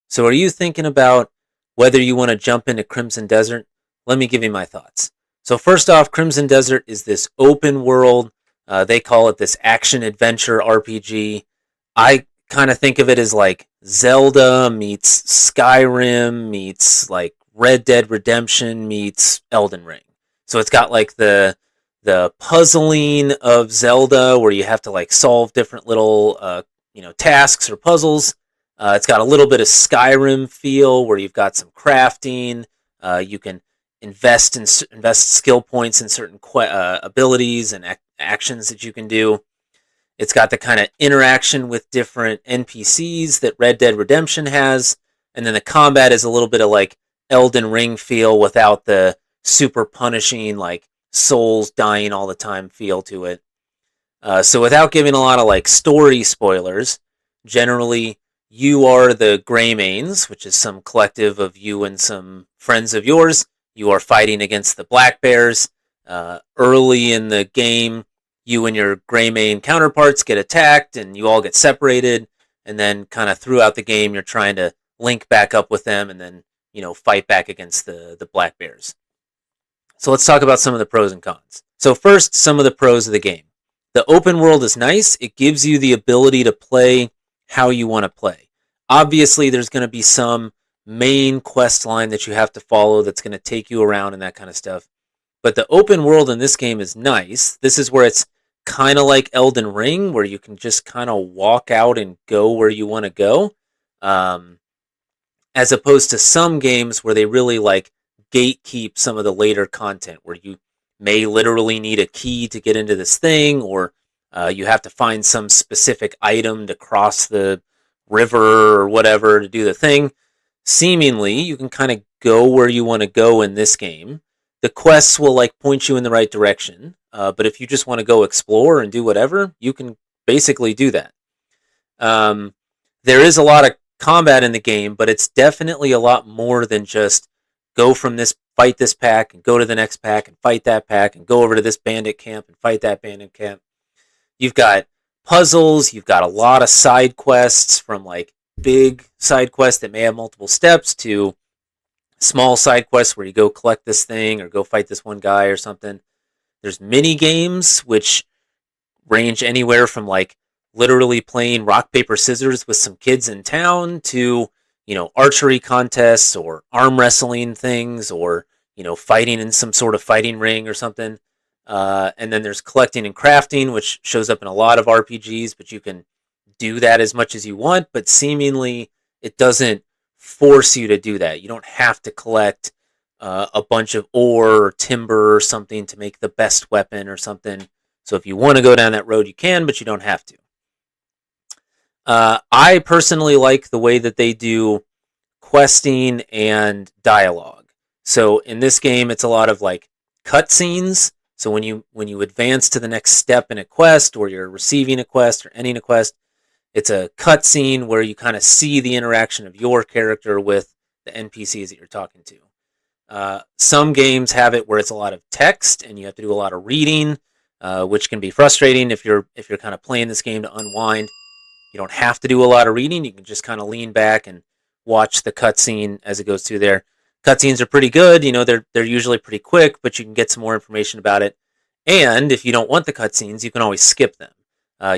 So are you thinking about whether you want to jump into Crimson Desert? Let me give you my thoughts. So first off, Crimson Desert is this open world. They call it this action adventure RPG. I kind of think of it as like Zelda meets Skyrim meets like Red Dead Redemption meets Elden Ring. So it's got like the puzzling of Zelda where you have to like solve different little tasks or puzzles. It's got a little bit of Skyrim feel where you've got some crafting. You can invest skill points in certain abilities and actions that you can do. It's got the kind of interaction with different NPCs that Red Dead Redemption has, and then the combat is a little bit of like Elden Ring feel without the super punishing like souls dying all the time feel to it. So without giving a lot of like story spoilers, generally you are the Greymanes, which is some collective of you and some friends of yours. You are fighting against the Black Bears. Early in the game, you and your Greymane counterparts get attacked, and you all get separated. And then, kind of throughout the game, you're trying to link back up with them, and then fight back against the Black Bears. So let's talk about some of the pros and cons. So first, some of the pros of the game. The open world is nice. It gives you the ability to play how you want to play. Obviously, there's going to be some main quest line that you have to follow that's going to take you around and that kind of stuff. But the open world in this game is nice. This is where it's kind of like Elden Ring, where you can just kind of walk out and go where you want to go. As opposed to some games where they really like gatekeep some of the later content, where you may literally need a key to get into this thing, or you have to find some specific item to cross the river or whatever to do the thing. Seemingly, you can kind of go where you want to go in this game. The quests will like point you in the right direction, but if you just want to go explore and do whatever, you can basically do that. There is a lot of combat in the game, but it's definitely a lot more than just go from this, fight this pack, and go to the next pack and fight that pack, and go over to this bandit camp and fight that bandit camp. You've got puzzles, you've got a lot of side quests, from like big side quests that may have multiple steps to small side quests where you go collect this thing or go fight this one guy or something. There's mini games which range anywhere from like literally playing rock paper scissors with some kids in town to archery contests or arm wrestling things, or fighting in some sort of fighting ring or something. And then there's collecting and crafting, which shows up in a lot of RPGs, but you can do that as much as you want, but seemingly it doesn't force you to do that. You don't have to collect a bunch of ore or timber or something to make the best weapon or something. So if you want to go down that road, you can, but you don't have to. I personally like the way that they do questing and dialogue. So in this game, it's a lot of like cutscenes. So when you advance to the next step in a quest, or you're receiving a quest or ending a quest, it's a cutscene where you kind of see the interaction of your character with the NPCs that you're talking to. Some games have it where it's a lot of text and you have to do a lot of reading, which can be frustrating if you're kind of playing this game to unwind. You don't have to do a lot of reading. You can just kind of lean back and watch the cutscene as it goes through there. Cutscenes are pretty good. They're usually pretty quick, but you can get some more information about it. And if you don't want the cutscenes, you can always skip them.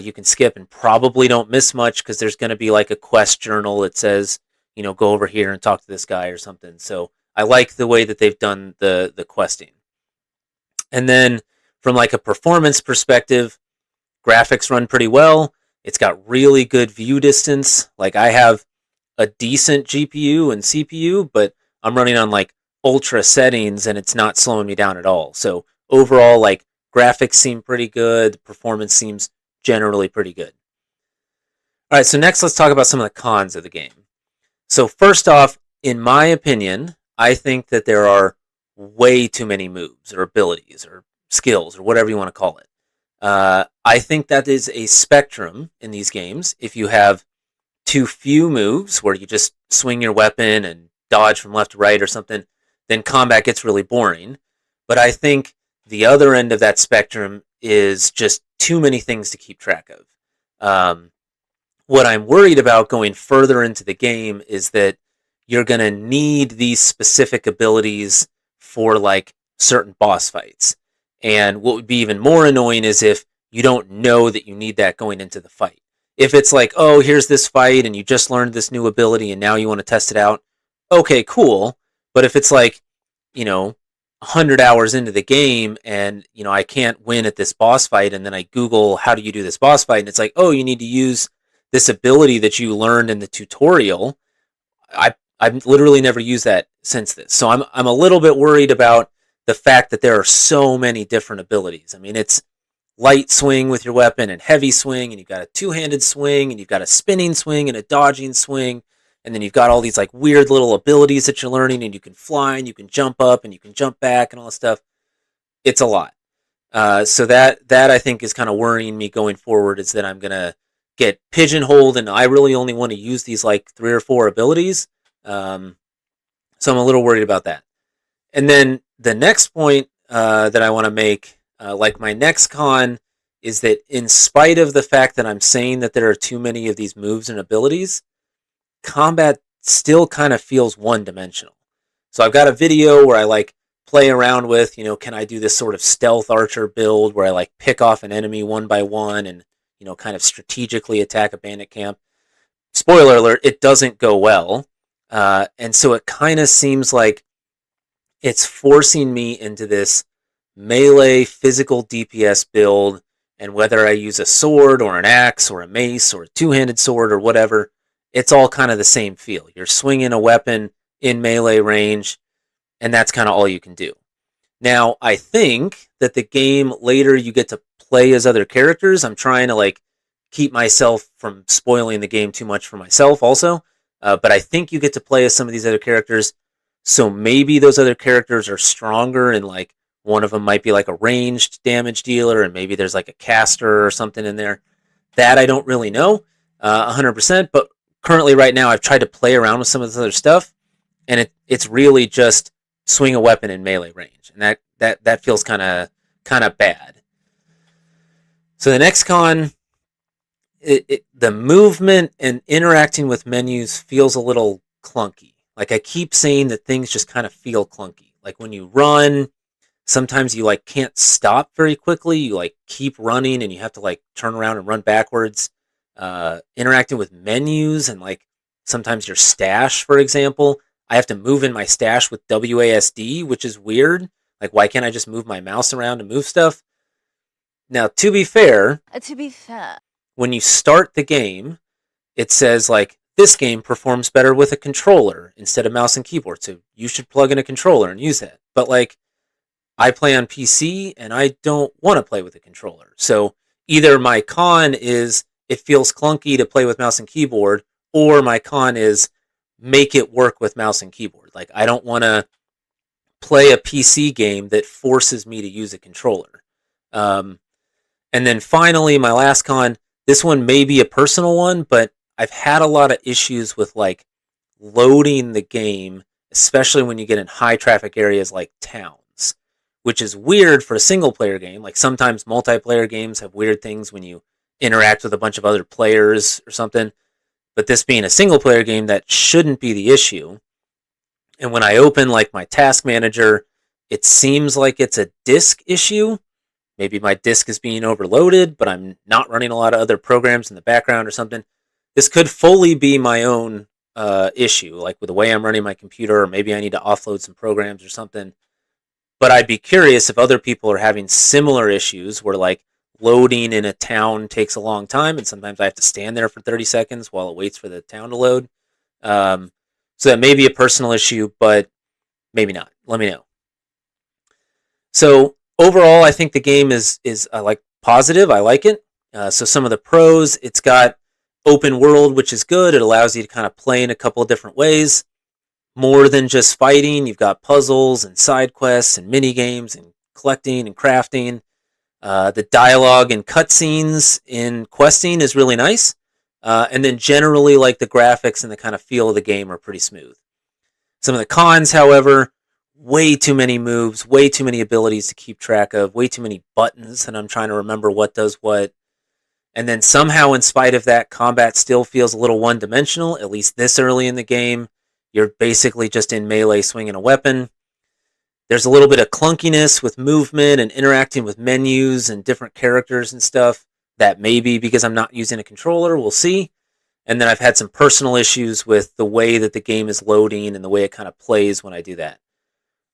You can skip and probably don't miss much, because there's going to be like a quest journal that says, go over here and talk to this guy or something. So I like the way that they've done the questing. And then from like a performance perspective, graphics run pretty well. It's got really good view distance. Like, I have a decent GPU and CPU, but I'm running on like ultra settings and it's not slowing me down at all. So overall, like, graphics seem pretty good. The performance seems generally pretty good. All right, so next let's talk about some of the cons of the game. So first off, in my opinion, I think that there are way too many moves or abilities or skills or whatever you want to call it. I think that is a spectrum in these games. If you have too few moves, where you just swing your weapon and dodge from left to right or something, then combat gets really boring. But I think the other end of that spectrum is just too many things to keep track of. What I'm worried about going further into the game is that you're going to need these specific abilities for like certain boss fights. And what would be even more annoying is if you don't know that you need that going into the fight. If it's like, oh, here's this fight and you just learned this new ability and now you want to test it out, okay, cool. But if it's like, 100 hours into the game and, I can't win at this boss fight, and then I Google how do you do this boss fight, and it's like, oh, you need to use this ability that you learned in the tutorial. I've literally never used that since this. So I'm a little bit worried about the fact that there are so many different abilities. I mean, it's light swing with your weapon and heavy swing, and you've got a two-handed swing, and you've got a spinning swing and a dodging swing, and then you've got all these like weird little abilities that you're learning, and you can fly and you can jump up and you can jump back and all this stuff. It's a lot. So that I think is kind of worrying me going forward, is that I'm gonna get pigeonholed and I really only want to use these like 3 or 4 abilities. So I'm a little worried about that. And then the next point that I want to make, like my next con, is that in spite of the fact that I'm saying that there are too many of these moves and abilities, combat still kind of feels one-dimensional. So I've got a video where I like play around with, can I do this sort of stealth archer build where I like pick off an enemy one by one and, kind of strategically attack a bandit camp. Spoiler alert, it doesn't go well. And so it kind of seems like it's forcing me into this melee physical DPS build, and whether I use a sword or an axe or a mace or a two-handed sword or whatever, it's all kind of the same feel. You're swinging a weapon in melee range, and that's kind of all you can do. Now, I think that the game later you get to play as other characters. I'm trying to like keep myself from spoiling the game too much for myself also. But I think you get to play as some of these other characters. So maybe those other characters are stronger, and like one of them might be like a ranged damage dealer, and maybe there's like a caster or something in there. That I don't really know 100%. But currently right now I've tried to play around with some of this other stuff, and it's really just swing a weapon in melee range. And that feels kind of bad. So the next con, the movement and interacting with menus feels a little clunky. Like I keep saying that things just kind of feel clunky. Like when you run, sometimes you like can't stop very quickly. You like keep running and you have to like turn around and run backwards. Interacting with menus and like sometimes your stash, for example, I have to move in my stash with WASD, which is weird. Like why can't I just move my mouse around to move stuff? Now, to be fair, when you start the game, it says like this game performs better with a controller instead of mouse and keyboard, so you should plug in a controller and use that. But like I play on PC and I don't want to play with a controller. So either my con is it feels clunky to play with mouse and keyboard, or my con is make it work with mouse and keyboard. Like I don't want to play a PC game that forces me to use a controller. And then finally, my last con, this one may be a personal one, but I've had a lot of issues with like loading the game, especially when you get in high traffic areas like towns, which is weird for a single player game. Like sometimes multiplayer games have weird things when you interact with a bunch of other players or something. But this being a single player game, that shouldn't be the issue. And when I open like my task manager, it seems like it's a disk issue. Maybe my disk is being overloaded, but I'm not running a lot of other programs in the background or something. This could fully be my own issue, like with the way I'm running my computer, or maybe I need to offload some programs or something. But I'd be curious if other people are having similar issues where like loading in a town takes a long time, and sometimes I have to stand there for 30 seconds while it waits for the town to load. So that may be a personal issue, but maybe not. Let me know. So overall, I think the game is like positive. I like it. So some of the pros, it's got open world, which is good. It allows you to kind of play in a couple of different ways. More than just fighting. You've got puzzles and side quests and mini games and collecting and crafting. The dialogue and cutscenes in questing is really nice. And then generally, like the graphics and the kind of feel of the game are pretty smooth. Some of the cons, however, way too many moves, way too many abilities to keep track of, way too many buttons, and I'm trying to remember what does what. And then somehow, in spite of that, combat still feels a little one-dimensional, at least this early in the game. You're basically just in melee swinging a weapon. There's a little bit of clunkiness with movement and interacting with menus and different characters and stuff. That may be because I'm not using a controller, we'll see. And then I've had some personal issues with the way that the game is loading and the way it kind of plays when I do that.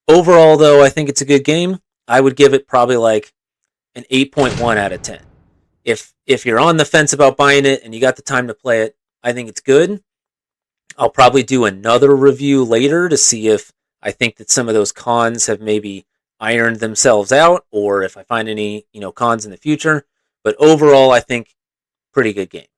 Overall, though, I think it's a good game. I would give it probably like an 8.1 out of 10. If you're on the fence about buying it and you got the time to play it, I think it's good. I'll probably do another review later to see if I think that some of those cons have maybe ironed themselves out, or if I find any cons in the future. But overall, I think pretty good game.